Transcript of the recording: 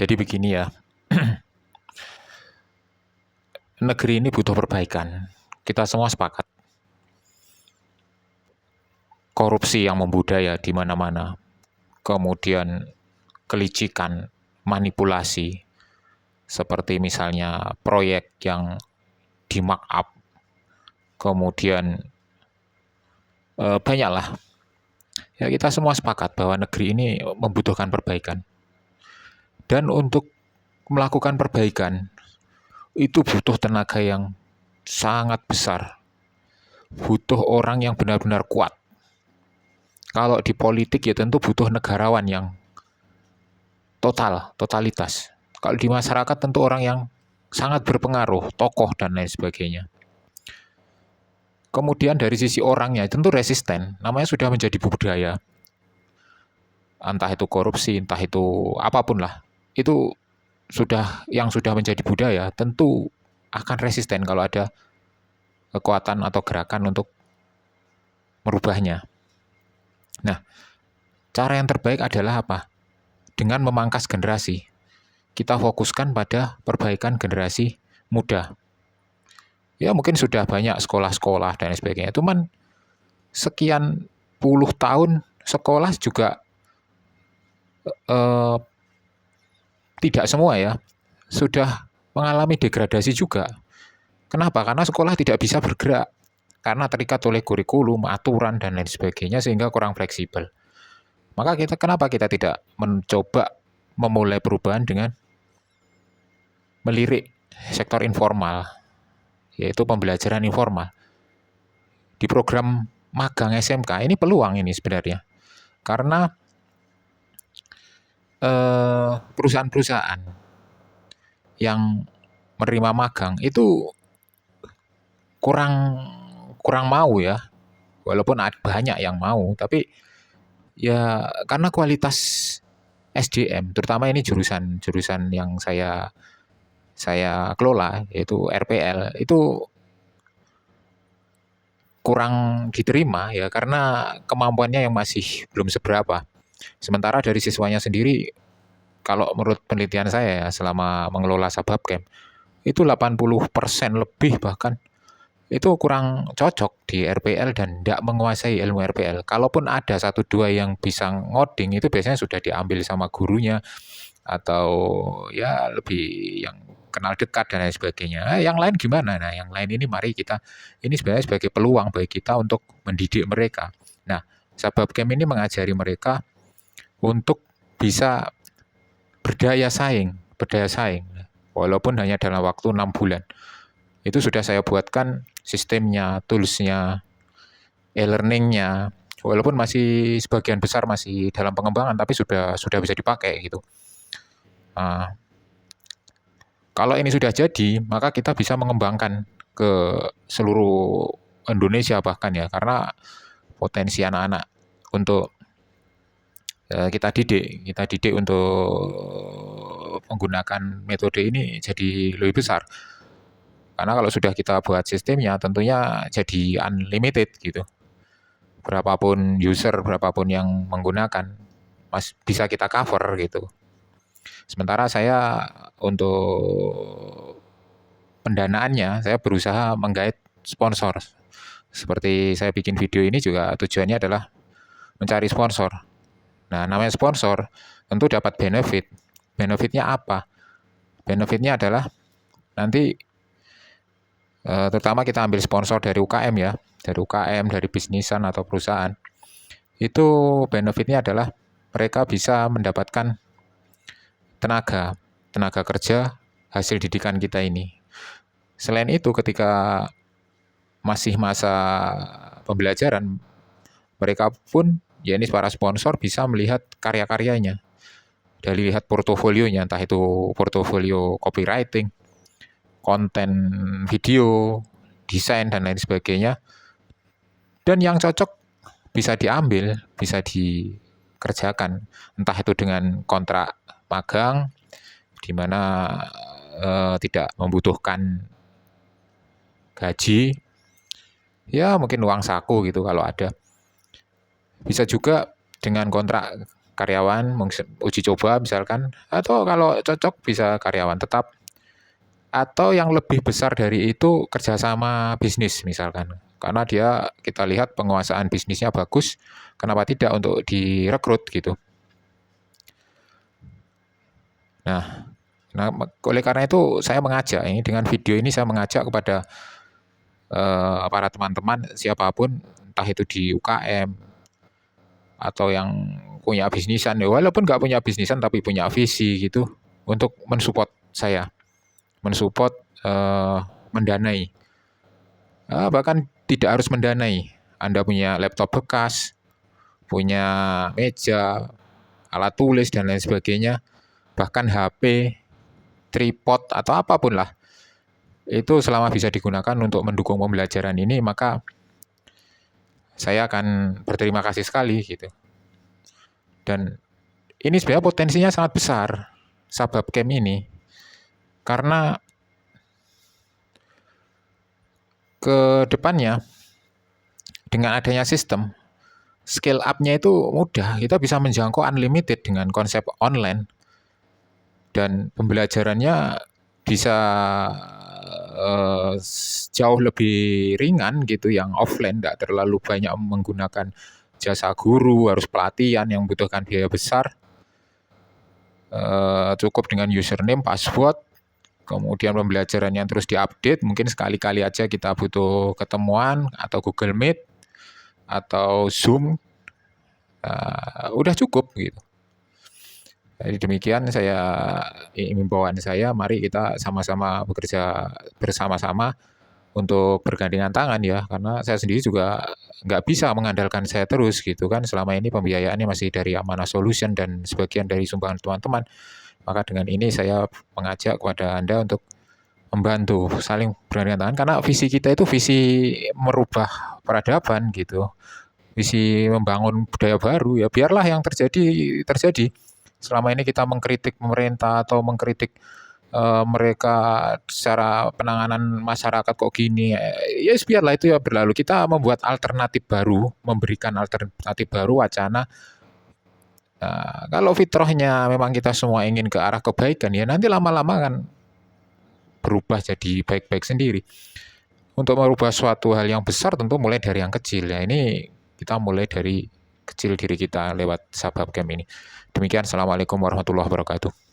Jadi begini ya, negeri ini butuh perbaikan. Kita semua sepakat. Korupsi yang membudaya di mana-mana. Kemudian kelicikan, manipulasi, seperti misalnya proyek yang di markup. Kemudian banyaklah. Ya, kita semua sepakat bahwa negeri ini membutuhkan perbaikan. Dan untuk melakukan perbaikan, itu butuh tenaga yang sangat besar. Butuh orang yang benar-benar kuat. Kalau di politik ya tentu butuh negarawan yang totalitas. Kalau di masyarakat tentu orang yang sangat berpengaruh, tokoh dan lain sebagainya. Kemudian dari sisi orangnya tentu resisten, namanya sudah menjadi budaya. Entah itu korupsi, entah itu apapun lah. Itu sudah menjadi budaya, tentu akan resisten kalau ada kekuatan atau gerakan untuk merubahnya. Nah, cara yang terbaik adalah apa? Dengan memangkas generasi. Kita fokuskan pada perbaikan generasi muda. Ya mungkin sudah banyak sekolah-sekolah dan sebagainya. Cuman sekian puluh tahun sekolah juga tidak semua ya sudah mengalami degradasi juga. Kenapa? Karena sekolah tidak bisa bergerak. Karena terikat oleh kurikulum, aturan, dan lain sebagainya sehingga kurang fleksibel. Maka kenapa kita tidak mencoba memulai perubahan dengan melirik sektor informal, yaitu pembelajaran informal. Di program magang SMK ini peluang ini sebenarnya. Karena perusahaan-perusahaan yang menerima magang itu kurang mau ya. Walaupun ada banyak yang mau, tapi ya karena kualitas SDM, terutama ini jurusan yang saya kelola yaitu RPL itu kurang diterima ya karena kemampuannya yang masih belum seberapa. Sementara dari siswanya sendiri, kalau menurut penelitian saya ya selama mengelola Sababcamp, itu 80% lebih bahkan itu kurang cocok di RPL dan tidak menguasai ilmu RPL. Kalaupun ada 1-2 yang bisa ngoding, itu biasanya sudah diambil sama gurunya atau ya lebih yang kenal dekat dan lain sebagainya. Yang lain gimana? Nah, yang lain ini mari ini sebenarnya sebagai peluang bagi kita untuk mendidik mereka. Nah, Sababcamp ini mengajari mereka untuk bisa berdaya saing, walaupun hanya dalam waktu 6 bulan. Itu sudah saya buatkan sistemnya, tools-nya, e-learning-nya, walaupun masih sebagian besar masih dalam pengembangan, tapi sudah bisa dipakai gitu. Kalau ini sudah jadi, maka kita bisa mengembangkan ke seluruh Indonesia bahkan ya, karena potensi anak-anak untuk kita didik untuk menggunakan metode ini jadi lebih besar. Karena kalau sudah kita buat sistemnya, tentunya jadi unlimited gitu. Berapapun user, berapapun yang menggunakan, bisa kita cover gitu. Sementara saya untuk pendanaannya, saya berusaha menggait sponsor. Seperti saya bikin video ini juga tujuannya adalah mencari sponsor. Nah, namanya sponsor tentu dapat benefit. Benefitnya apa? Benefitnya adalah nanti terutama kita ambil sponsor dari UKM ya, dari UKM, dari bisnisan atau perusahaan. Itu benefitnya adalah mereka bisa mendapatkan tenaga kerja hasil didikan kita ini. Selain itu, ketika masih masa pembelajaran, mereka pun, ya ini para sponsor bisa melihat karya-karyanya. Dari lihat portofolionya, entah itu portofolio copywriting, konten video, desain, dan lain sebagainya. Dan yang cocok bisa diambil, bisa dikerjakan. Entah itu dengan kontrak magang, di mana tidak membutuhkan gaji, ya mungkin uang saku gitu kalau ada. Bisa juga dengan kontrak karyawan, uji coba misalkan, atau kalau cocok bisa karyawan tetap, atau yang lebih besar dari itu kerjasama bisnis misalkan. Karena kita lihat penguasaan bisnisnya bagus, kenapa tidak untuk direkrut gitu. Nah, oleh karena itu saya mengajak ini dengan video ini saya mengajak kepada para teman-teman siapapun, entah itu di UKM atau yang punya bisnisan, ya walaupun nggak punya bisnisan tapi punya visi gitu, untuk mensupport saya, mensupport mendanai. Bahkan tidak harus mendanai. Anda punya laptop bekas, punya meja, alat tulis dan lain sebagainya, bahkan HP, tripod atau apapun lah. Itu selama bisa digunakan untuk mendukung pembelajaran ini, maka saya akan berterima kasih sekali gitu. Dan ini sebenarnya potensinya sangat besar, Sabab Camp ini. Karena ke depannya dengan adanya sistem, scale up-nya itu mudah. Kita bisa menjangkau unlimited dengan konsep online. Dan pembelajarannya bisa jauh lebih ringan gitu, yang offline, tidak terlalu banyak menggunakan jasa guru, harus pelatihan yang membutuhkan biaya besar. Cukup dengan username, password, kemudian pembelajaran yang terus diupdate, mungkin sekali-kali aja kita butuh ketemuan atau Google Meet atau Zoom, udah cukup gitu. Jadi demikian himbauan saya, mari kita sama-sama bekerja bersama-sama untuk bergandengan tangan ya, karena saya sendiri juga nggak bisa mengandalkan saya terus gitu kan, selama ini pembiayaannya masih dari Amanah Solution dan sebagian dari sumbangan teman-teman. Maka dengan ini saya mengajak kepada Anda untuk membantu saling bergandengan tangan, karena visi kita itu visi merubah peradaban gitu, visi membangun budaya baru ya. Biarlah yang terjadi. Selama ini kita mengkritik pemerintah atau mengkritik mereka secara penanganan masyarakat kok gini, ya biarlah itu ya berlalu. Kita membuat alternatif baru, memberikan alternatif baru, wacana. Kalau fitrahnya memang kita semua ingin ke arah kebaikan, ya nanti lama-lama kan berubah jadi baik-baik sendiri. Untuk merubah suatu hal yang besar tentu mulai dari yang kecil ya. Ini kita mulai dari kecil diri kita lewat Sabab Camp ini. Demikian, Assalamualaikum warahmatullahi wabarakatuh.